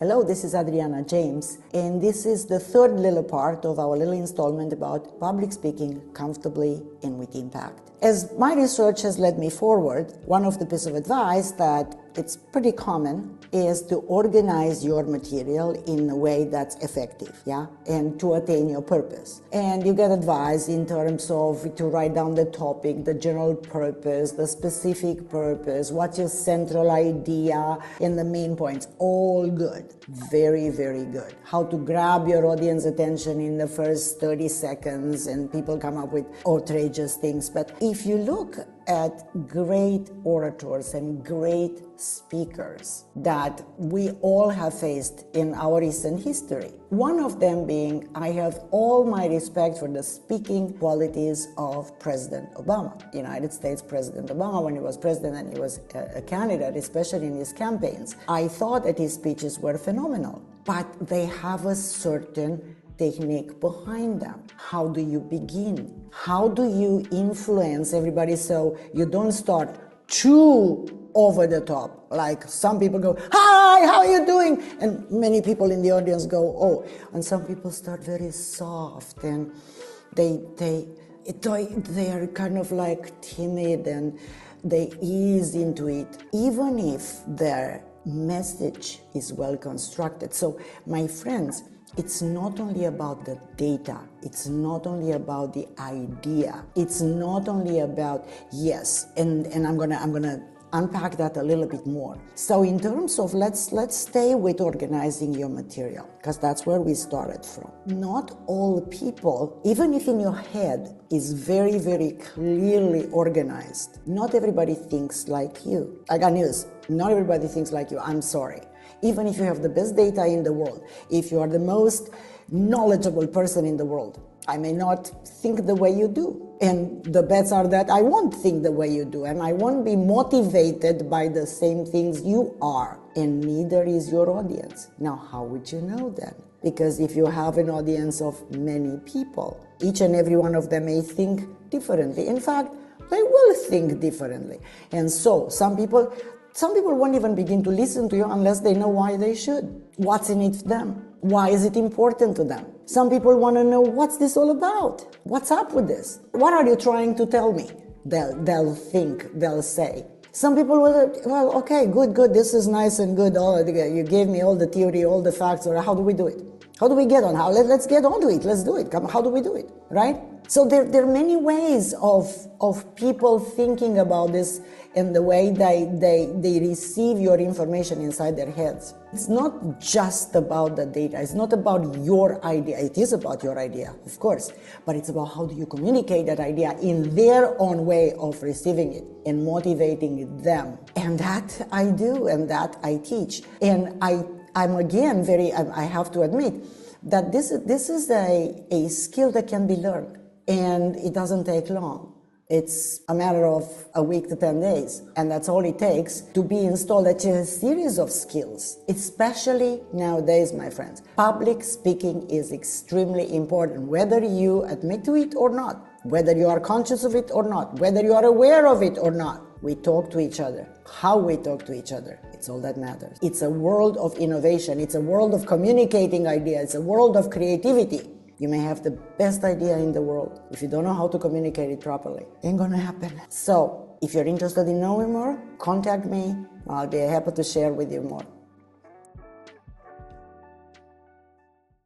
Hello, this is Adriana James, and this is the third little part of our little installment about public speaking comfortably and with impact. As my research has led me forward, one of the pieces of advice that it's pretty common is to organize your material in a way that's effective, and to attain your purpose. And you get advice in terms of to write down the topic, the general purpose, the specific purpose, what's your central idea, and the main points. All good. Very, very good. How to grab your audience attention in the first 30 seconds, and people come up with outrageous things. But if you look at great orators and great speakers that we all have faced in our recent history. One of them being, I have all my respect for the speaking qualities of President Obama, United States President Obama. When he was president and he was a candidate, especially in his campaigns, I thought that his speeches were phenomenal, but they have a certain technique behind them. How do you begin? How do you influence everybody so you don't start too over the top? Like some people go, "Hi, how are you doing?" And many people in the audience go, "Oh." And some people start very soft and they are kind of like timid and they ease into it, even if their message is well constructed. So my friends, it's not only about the data, it's not only about the idea, it's not only about, yes, and I'm gonna unpack that a little bit more. So in terms of, let's stay with organizing your material, because that's where we started from. Not all people, even if in your head is very, very clearly organized, not everybody thinks like you. I got news, not everybody thinks like you, I'm sorry. Even if you have the best data in the world, if you are the most knowledgeable person in the world, I may not think the way you do. And the bets are that I won't think the way you do, and I won't be motivated by the same things you are, and neither is your audience. Now, how would you know then? Because if you have an audience of many people, each and every one of them may think differently. In fact, they will think differently. And so some people won't even begin to listen to you unless they know why they should. What's in it for them? Why is it important to them? Some people want to know, what's this all about? What's up with this? What are you trying to tell me? They'll think, they'll say. Some people will, well, okay, good, this is nice and good. Oh, you gave me all the theory, all the facts, or how do we do it? How do we get on? Let's get onto it. Let's do it. How do we do it? Right? So there are many ways of people thinking about this and the way they receive your information inside their heads. It's not just about the data. It's not about your idea. It is about your idea, of course, but it's about how do you communicate that idea in their own way of receiving it and motivating them. And that I do, and that I teach. And I'm again I have to admit that this is a skill that can be learned, and it doesn't take long. It's a matter of a week to 10 days, and that's all it takes to be installed. It's a series of skills, especially nowadays, my friends. Public speaking is extremely important, whether you admit to it or not, whether you are conscious of it or not, whether you are aware of it or not. We talk to each other. How we talk to each other, it's all that matters. It's a world of innovation. It's a world of communicating ideas. It's a world of creativity. You may have the best idea in the world. If you don't know how to communicate it properly, it ain't gonna happen. So, if you're interested in knowing more, contact me. I'll be happy to share with you more.